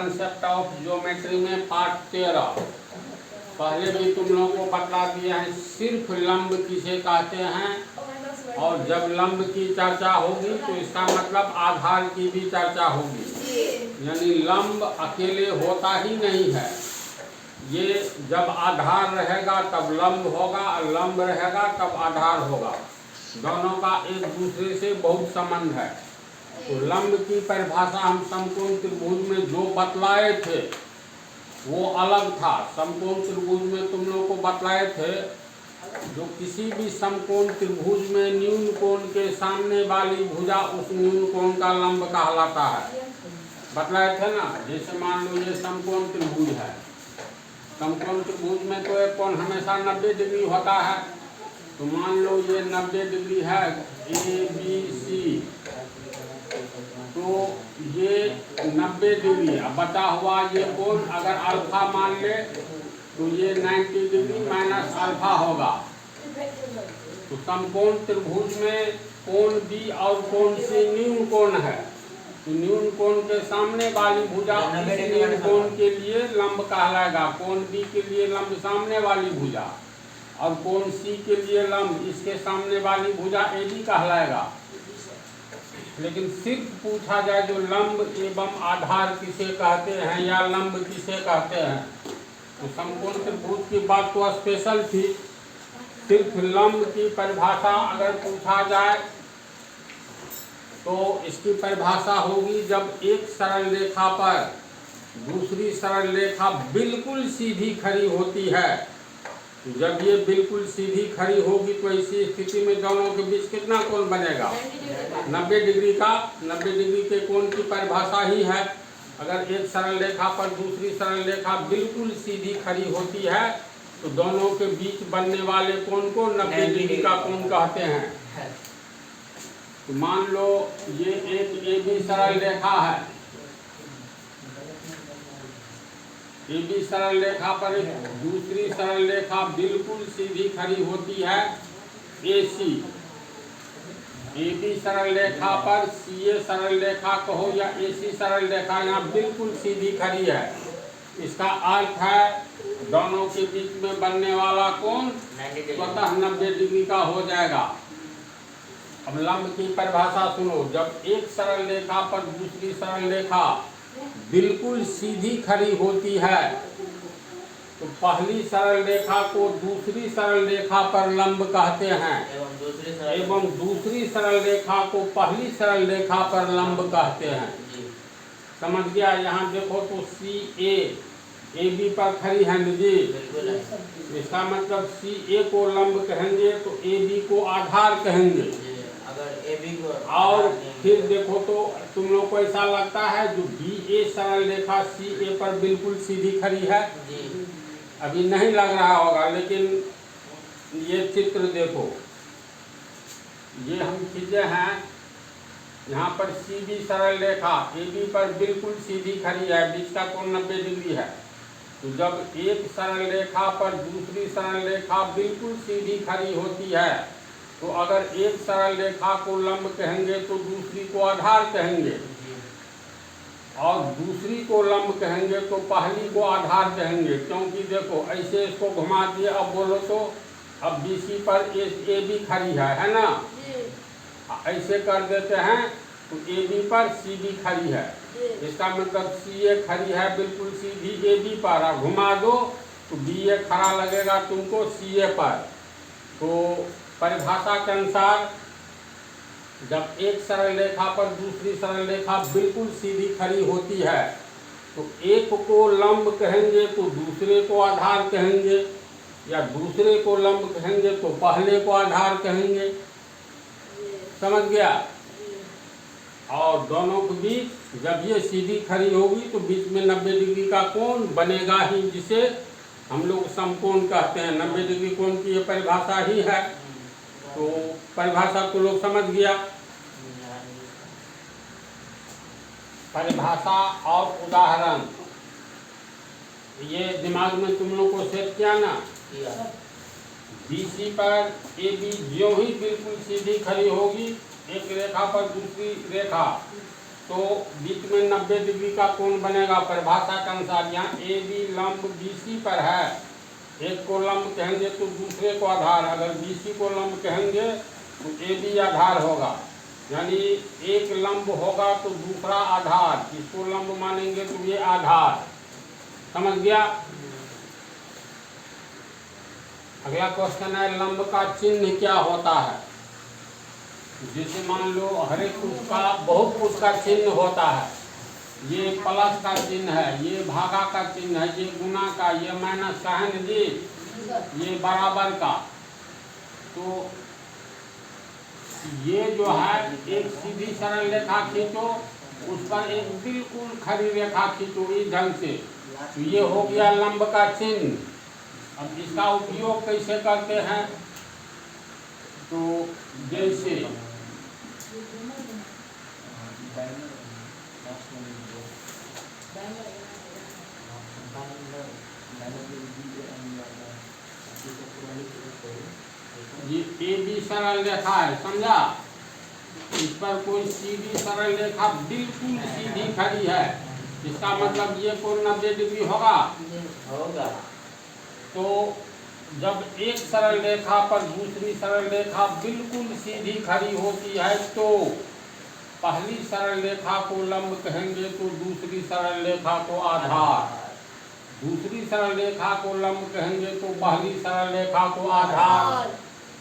Concept of geometry में part 13 पहले भी तुम लोगों को बता दिया है सिर्फ लंब किसे कहते हैं, और जब लंब की चर्चा होगी तो इसका मतलब आधार की भी चर्चा होगी। यानी लंब अकेले होता ही नहीं है, ये जब आधार रहेगा तब लंब होगा और लंब रहेगा तब आधार होगा। दोनों का एक दूसरे से बहुत संबंध है। तो लंब की परिभाषा हम समकोण त्रिभुज में जो बतलाए थे वो अलग था। समकोण त्रिभुज में तुम लोगों को बतलाए थे जो किसी भी समकोण त्रिभुज में न्यून कोण के सामने वाली भुजा उस न्यून कोण का लंब कहलाता है, बतलाए थे ना। जैसे मान लो ये समकोण त्रिभुज है, समकोण त्रिभुज में तो एक कोण हमेशा 90 डिग्री होता है। तो मान लो ये 90 डिग्री है ABC, तो ये 90 डिग्री, अब बचा हुआ ये कोण अगर अल्फा मान ले तो ये 90 डिग्री माइनस अल्फा होगा। तो समकोण त्रिभुज में कोण B और कोण C न्यून कोण है, तो न्यून कोण के सामने वाली भुजा न्यून कोण के लिए लंब कहलाएगा। कोण B के लिए लंब सामने वाली भुजा और कोण C के लिए लंब इसके सामने वाली भुजा AB कहलाएगा। लेकिन सिर्फ पूछा जाए जो लंब एवं आधार किसे कहते हैं या लंब किसे कहते हैं, तो समकोण त्रिभुज की बात तो स्पेशल थी। सिर्फ लंब की परिभाषा अगर पूछा जाए तो इसकी परिभाषा होगी जब एक सरल रेखा पर दूसरी सरल रेखा बिल्कुल सीधी खड़ी होती है। जब ये बिल्कुल सीधी खड़ी होगी तो ऐसी स्थिति में दोनों के बीच कितना कोण बनेगा? 90 डिग्री का। 90 डिग्री के कोण की परिभाषा ही है अगर एक सरल रेखा पर दूसरी सरल रेखा बिल्कुल सीधी खड़ी होती है तो दोनों के बीच बनने वाले कोण को 90 डिग्री का कोण कहते हैं। तो मान लो ये एक AB सरल रेखा है, AB सरल रेखा पर दूसरी सरल रेखा बिल्कुल सीधी खड़ी होती है AC। AB सरल रेखा पर CA सरल रेखा कहो या AC सरल रेखा यहाँ बिल्कुल सीधी खड़ी है। इसका अर्थ है दोनों के बीच में बनने वाला कोण स्वतः 90 डिग्री का हो जाएगा। अब लंब की परिभाषा सुनो, जब एक सरल रेखा पर दूसरी सरल रेखा बिल्कुल सीधी खड़ी होती है तो पहली सरल रेखा को दूसरी सरल रेखा पर लंब कहते हैं एवं दूसरी सरल रेखा को पहली सरल रेखा पर लंब कहते हैं। समझ गया? यहाँ देखो तो CA AB पर खड़ी है जी, इसका मतलब CA को लंब कहेंगे तो AB को आधार कहेंगे। और फिर देखो तो तुम लोग को ऐसा लगता है जो BA सरल रेखा CA पर बिल्कुल सीधी खड़ी है, अभी नहीं लग रहा होगा, लेकिन ये चित्र देखो, ये हम खींचे हैं। यहाँ पर CB सरल रेखा AB पर बिल्कुल सीधी खड़ी है, बीच का कोण 90 डिग्री है। तो जब एक सरल रेखा पर दूसरी सरल रेखा बिल्कुल सीधी खड़ी होती है तो अगर एक सरल रेखा को लंब कहेंगे तो दूसरी को आधार कहेंगे, और दूसरी को लंब कहेंगे तो पहली को आधार कहेंगे। क्योंकि देखो ऐसे इसको घुमा दिए, अब बोलो तो अब BC पर AB खड़ी है ना, ऐसे कर देते हैं तो AB पर CB खड़ी है, इसका मतलब CA खड़ी है बिल्कुल सीधी AB पर, अब घुमा दो तो BA खड़ा लगेगा तुमको CA पर। तो परिभाषा के अनुसार जब एक सरल रेखा पर दूसरी सरल रेखा बिल्कुल सीधी खड़ी होती है तो एक को लंब कहेंगे तो दूसरे को आधार कहेंगे, या दूसरे को लंब कहेंगे तो पहले को आधार कहेंगे। समझ गया? और दोनों के बीच जब ये सीधी खड़ी होगी तो बीच में 90 डिग्री का कोण बनेगा ही, जिसे हम लोग समकोण कहते हैं। 90 डिग्री कोण की ये परिभाषा ही है। तो परिभाषा को लोग समझ गया। परिभाषा और उदाहरण ये दिमाग में तुम लोग को सेट किया ना। BC पर AB ज्यों ही बिल्कुल सीधी खड़ी होगी एक रेखा पर दूसरी रेखा तो बीच में 90 डिग्री का कोण बनेगा परिभाषा के अनुसार। यहाँ ए बी लंब BC पर है, एक को लंब कहेंगे तो दूसरे को आधार, अगर BC को लंब कहेंगे तो AB आधार होगा, यानी एक लंब होगा तो दूसरा आधार, इसको लंब मानेंगे तो ये आधार। समझ गया? अगला क्वेश्चन है लंब का चिन्ह क्या होता है। जैसे मान लो हर एक उसका बहुत कुछ का चिन्ह होता है, ये प्लस का चिन्ह है, ये भागा का चिन्ह है, ये गुना का, ये माइनस का है न जी, ये बराबर का। तो ये जो है एक सीधी सरल रेखा खींचो, उस पर एक बिल्कुल खड़ी रेखा खींचो इस ढंग से, तो ये हो गया लंब का चिन्ह। अब इसका उपयोग कैसे करते हैं, तो जैसे ये AB सरल रेखा है, समझा? इस पर कोई सीधी सरल रेखा बिल्कुल सीधी खड़ी है, इसका मतलब ये कोण 90 डिग्री होगा। तो जब एक सरल रेखा पर दूसरी सरल रेखा बिल्कुल सीधी खड़ी होती है तो पहली सरल रेखा को लंब कहेंगे तो दूसरी सरल रेखा को आधार, दूसरी सरल रेखा को लंब कहेंगे तो पहली सरल रेखा को आधार।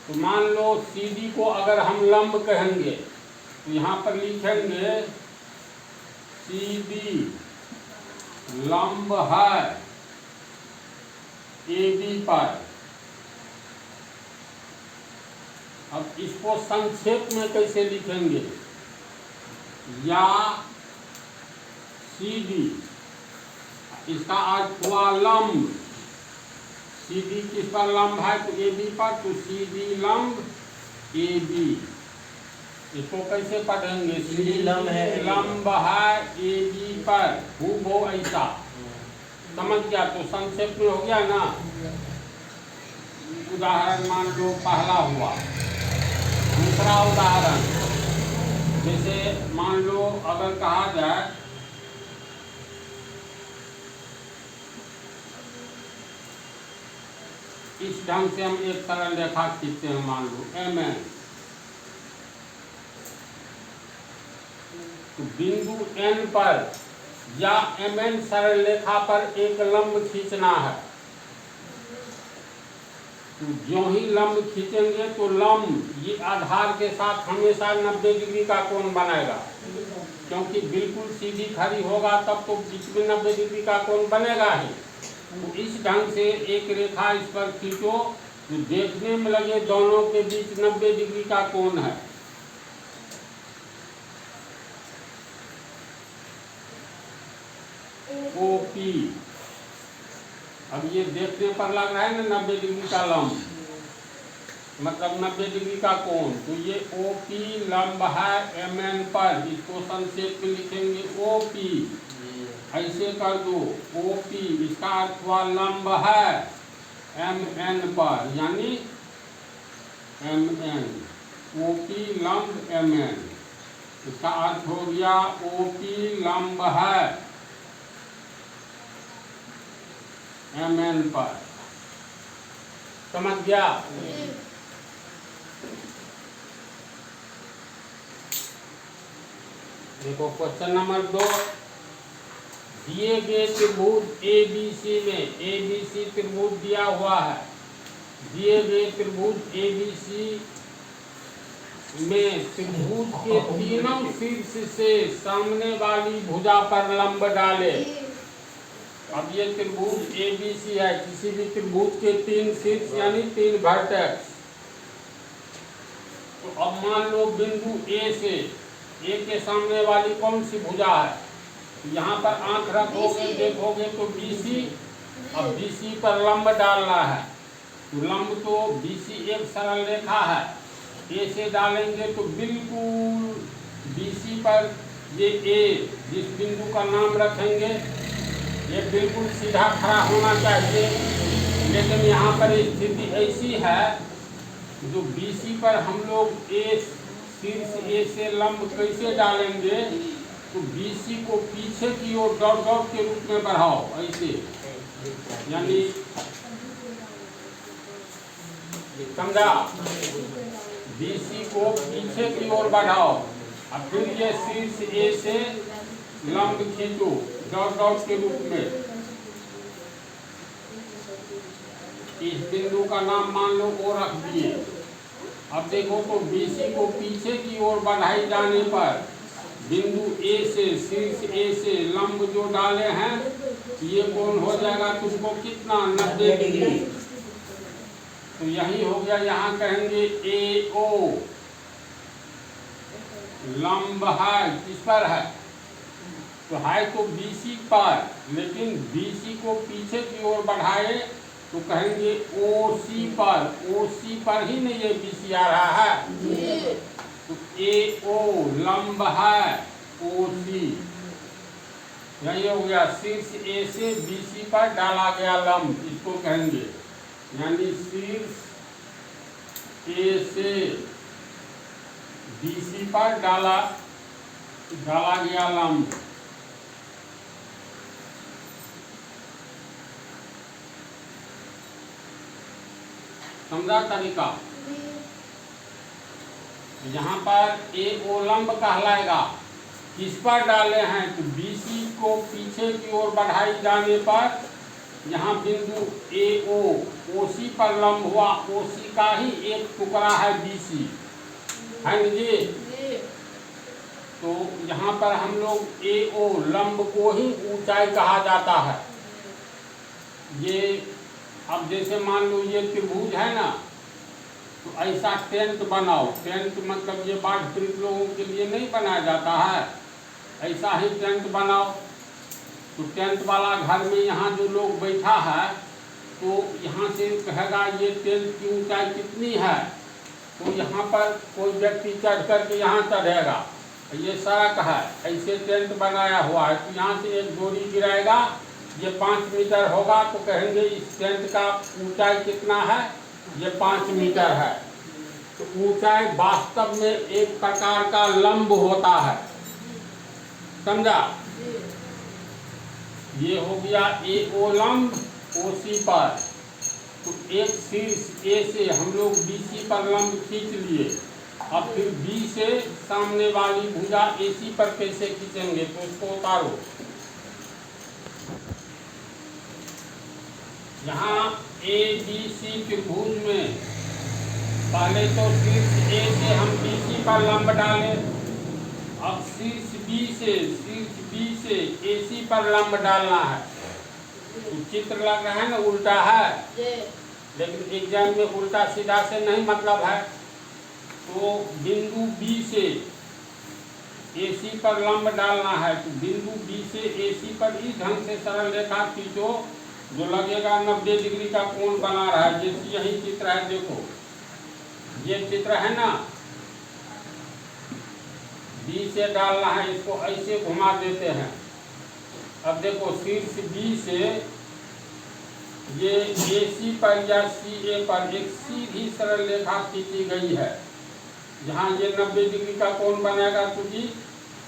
तो मान लो CD को अगर हम लंब कहेंगे तो यहाँ पर लिखेंगे CD लंब है AB पर। अब इसको संक्षेप में कैसे लिखेंगे, या CD इसका अर्थ हुआ लंब, CD किस पर लंब है तो AB पर, तो CD लंब AB। इसको कैसे पढ़ेंगे, CD लंब है लंब है AB पर, हूबहू ऐसा। समझ गया? तो संक्षेप में हो गया ना। उदाहरण मान लो पहला हुआ, दूसरा उदाहरण जैसे मान लो अगर कहा जाए इस ढंग से हम एक सरल रेखा खींचते हैं, मान लो MN, तो बिंदु N पर या MN सरल रेखा पर एक लंब खींचना है। तो जो ही लंब खींचेंगे तो लंब ये आधार के साथ हमेशा 90 डिग्री का कोण बनाएगा, क्योंकि बिल्कुल सीधी खड़ी होगा तब तो बीच में 90 डिग्री का कोण बनेगा ही। तो इस ढंग से एक रेखा इस पर खींचो तो देखने में लगे दोनों के बीच 90 डिग्री का कोण है। OP, अब ये देखने पर लग रहा है ना 90 डिग्री का लंब, मतलब 90 डिग्री का कोण, तो ये OP लंब है MN पर। इसको संक्षेप में लिखेंगे OP, ऐसे कर दो OP, इसका अर्थ हुआ लंब है MN पर, यानी MN, OP लंब MN, इसका अर्थ हो गया OP लंब है MN पर। समझ गया? देखो क्वेश्चन नंबर 2, दिए गए त्रिभुज ABC में, ABC त्रिभुज दिया हुआ है, दिए गए त्रिभुज ABC में त्रिभुज के तीनों शीर्ष से सामने वाली भुजा पर लंब डाले। अब ये त्रिभुज ABC है, किसी भी त्रिभुज के 3 शीर्ष यानी 3 वर्टेक्स। तो अब मान लो बिंदु A से, A के सामने वाली कौन सी भुजा है, यहाँ पर आंख रखोगे देखोगे तो BC। अब BC पर लंब डालना है, तो लंब तो BC एक सरल रेखा है, A से डालेंगे तो बिल्कुल BC पर ये A जिस बिंदु का नाम रखेंगे ये बिल्कुल सीधा खड़ा होना चाहिए, लेकिन यहाँ पर स्थिति ऐसी है जो BC पर हम लोग शीर्ष A से लंब कैसे डालेंगे, तो BC को पीछे की ओर डॉट डॉट के रूप में बढ़ाओ ऐसे, यानी समझा, BC को पीछे की ओर बढ़ाओ और फिर ये शीर्ष A से लंब खींचो डॉट डॉट के रूप में। इस बिंदु का नाम मान लो O रख दिए। अब देखो तो BC को पीछे की ओर बढ़ाई जाने पर बिंदु A से शीर्ष A से लंब जो डाले हैं ये कोण हो जाएगा तुमको कितना, 90 डिग्री। तो यही हो गया, यहाँ कहेंगे AO लंब है, किस पर है, तो है तो BC पर, लेकिन BC को पीछे की ओर बढ़ाए तो कहेंगे OC पर। OC पर ही नहीं ये BC आ रहा है, तो AO लंब है OC। यही हो गया, शीर्ष A से BC पर डाला गया लंब, इसको कहेंगे, यानी शीर्ष A से BC पर डाला गया लंब। समझा तरीका। यहाँ पर AO लंब कहलाएगा, किस पर डाले हैं, तो BC को पीछे की ओर बढ़ाई जाने पर यहाँ बिंदु AO OC पर लंब हुआ, OC का ही एक टुकड़ा है BC, है न जी। तो यहाँ पर हम लोग AO लंब को ही ऊंचाई कहा जाता है। ये अब जैसे मान लो ये त्रिभुज है ना, तो ऐसा टेंट बनाओ, टेंट मतलब ये बाढ़ पीड़ित लोगों के लिए नहीं बनाया जाता है, ऐसा ही टेंट बनाओ। तो टेंट वाला घर में यहाँ जो लोग बैठा है तो यहाँ से कहेगा ये टेंट की ऊंचाई कितनी है, तो यहाँ पर कोई व्यक्ति चढ़ करके यहाँ चढ़ेगा, ये सड़क है, ऐसे टेंट बनाया हुआ है, तो यहाँ से एक डोरी गिराएगा, ये 5 मीटर होगा, तो कहेंगे इस टेंट का ऊंचाई कितना है, ये 5 मीटर है। तो ऊंचाई वास्तव में एक प्रकार का लंब होता है, समझा। ये हो गया AO लंब OC पर। तो एक शीर्ष A से हम लोग BC पर लंब खींच लिए, अब फिर B से सामने वाली भुजा AC पर कैसे खींचेंगे, तो उसको उतारो। यहाँ ABC त्रिभुज में पहले तो शीर्ष A से हम BC पर लंब डाले, अब शीर्ष B से AC पर लंब डालना है। तो चित्र लग रहा है ना उल्टा है, लेकिन एग्जाम में उल्टा सीधा से नहीं मतलब है। तो बिंदु B से AC पर लंब डालना है, तो बिंदु B से AC पर इस ढंग से सरल रेखा खींचो जो लगेगा 90 डिग्री का कोण बना रहा है। जैसे यही चित्र है, देखो ये चित्र है ना, B से डालना है, इसको ऐसे घुमा देते हैं। अब देखो शीर्ष B से ये AC पर या CA पर एक सीधी सरल रेखा खींची गई है, जहाँ ये 90 डिग्री का कोण बनेगा, क्योंकि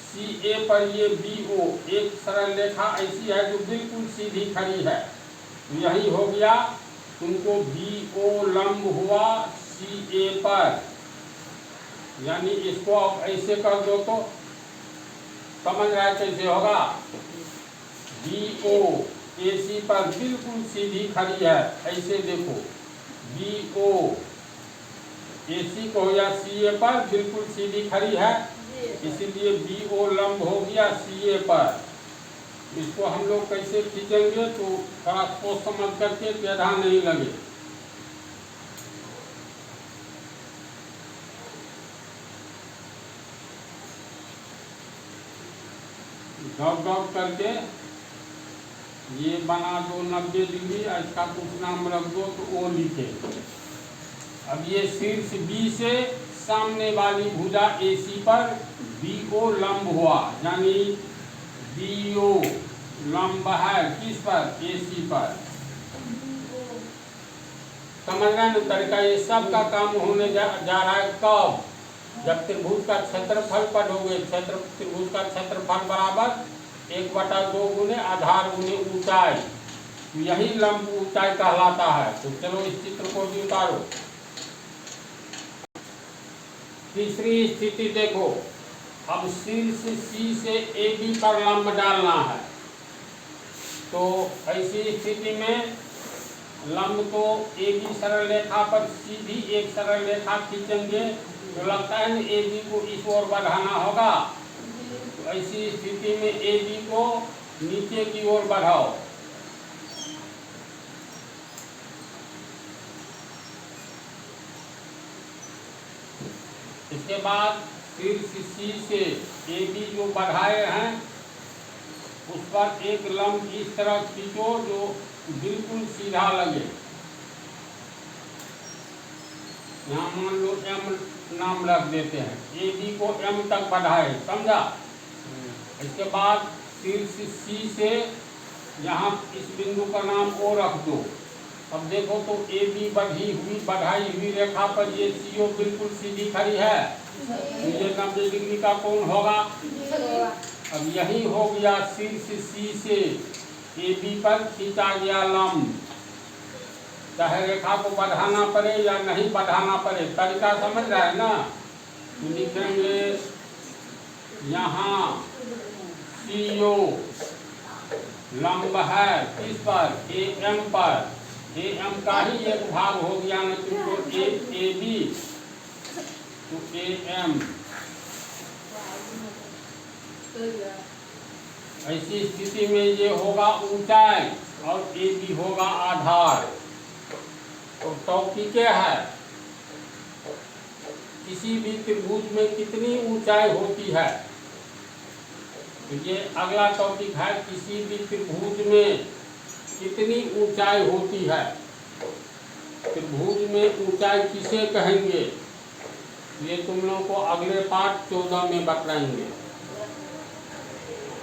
CA पर ये BO एक सरल रेखा ऐसी है जो बिल्कुल सीधी खड़ी है। यही हो गया, तुमको BO लंब हुआ CA पर, यानी इसको अब ऐसे कर दो तो समझ रहा है कैसे होगा। BO AC पर बिल्कुल सीधी खड़ी है, ऐसे देखो BO AC को या CA पर बिल्कुल सीधी खड़ी है, इसीलिए BO लंब हो गया CA पर। इसको हम लोग कैसे खींचेंगे, तो थोड़ा सोच समझ करके, टेढ़ा नहीं लगे। डॉट डॉट करके ये बना दो 90 डिग्री, इसका कुछ नाम रख दो तो O लिखे। अब ये शीर्ष B से सामने वाली भुजा AC पर BO लंब हुआ, यानी BO लंब है किस पर, AC पर। समझ रहे हैं तरीका, ये सब का काम होने जा रहा है कब, जब त्रिभुज का क्षेत्रफल पढ़ोगे, त्रिभुज का क्षेत्रफल बराबर 1/2 गुने आधार गुने ऊंचाई, यही लंब ऊंचाई कहलाता है। तो चलो इस चित्र को भी उतारो। तीसरी स्थिति देखो, अब शीर्ष C से AB पर लंब डालना है। तो ऐसी स्थिति में लंब को AB सरल रेखा पर सीधी एक सरल रेखा खींचेंगे, तो लगता है ना AB को इस ओर बढ़ाना होगा। तो ऐसी स्थिति में AB को नीचे की ओर बढ़ाओ। इसके बाद शीर्ष C से AB जो बढ़ाए हैं उस पर एक लंब इस तरह खींचो जो बिल्कुल सीधा लगे। यहाँ मान लो M नाम रख देते हैं, AB को M तक बढ़ाए, समझा। इसके बाद शीर्ष C से यहाँ इस बिंदु का नाम O रख दो। अब देखो तो AB बढ़ाई हुई रेखा पर ये CO बिल्कुल सीधी खड़ी है, ये 90 डिग्री का कोण होगा। अब यही हो गया शीर्ष C से AB पर खींचा गया लंब। चाहे रेखा को बढ़ाना पड़े या नहीं बढ़ाना पड़े, तरीका समझ रहा है ना। तो लिखेंगे यहाँ CO लंब है किस पर, AM पर, AM का ही एक भाग हो गया ना, तो AB तो AM। ऐसी स्थिति में ये होगा ऊंचाई और AB होगा आधार। तो टॉपिक है किसी भी त्रिभुज में कितनी ऊंचाई होती है। तो ये अगला टॉपिक है, किसी भी त्रिभुज में कितनी ऊंचाई होती है। त्रिभुज में ऊंचाई किसे कहेंगे, ये तुम लोगों को अगले पाठ 14 में बताएंगे।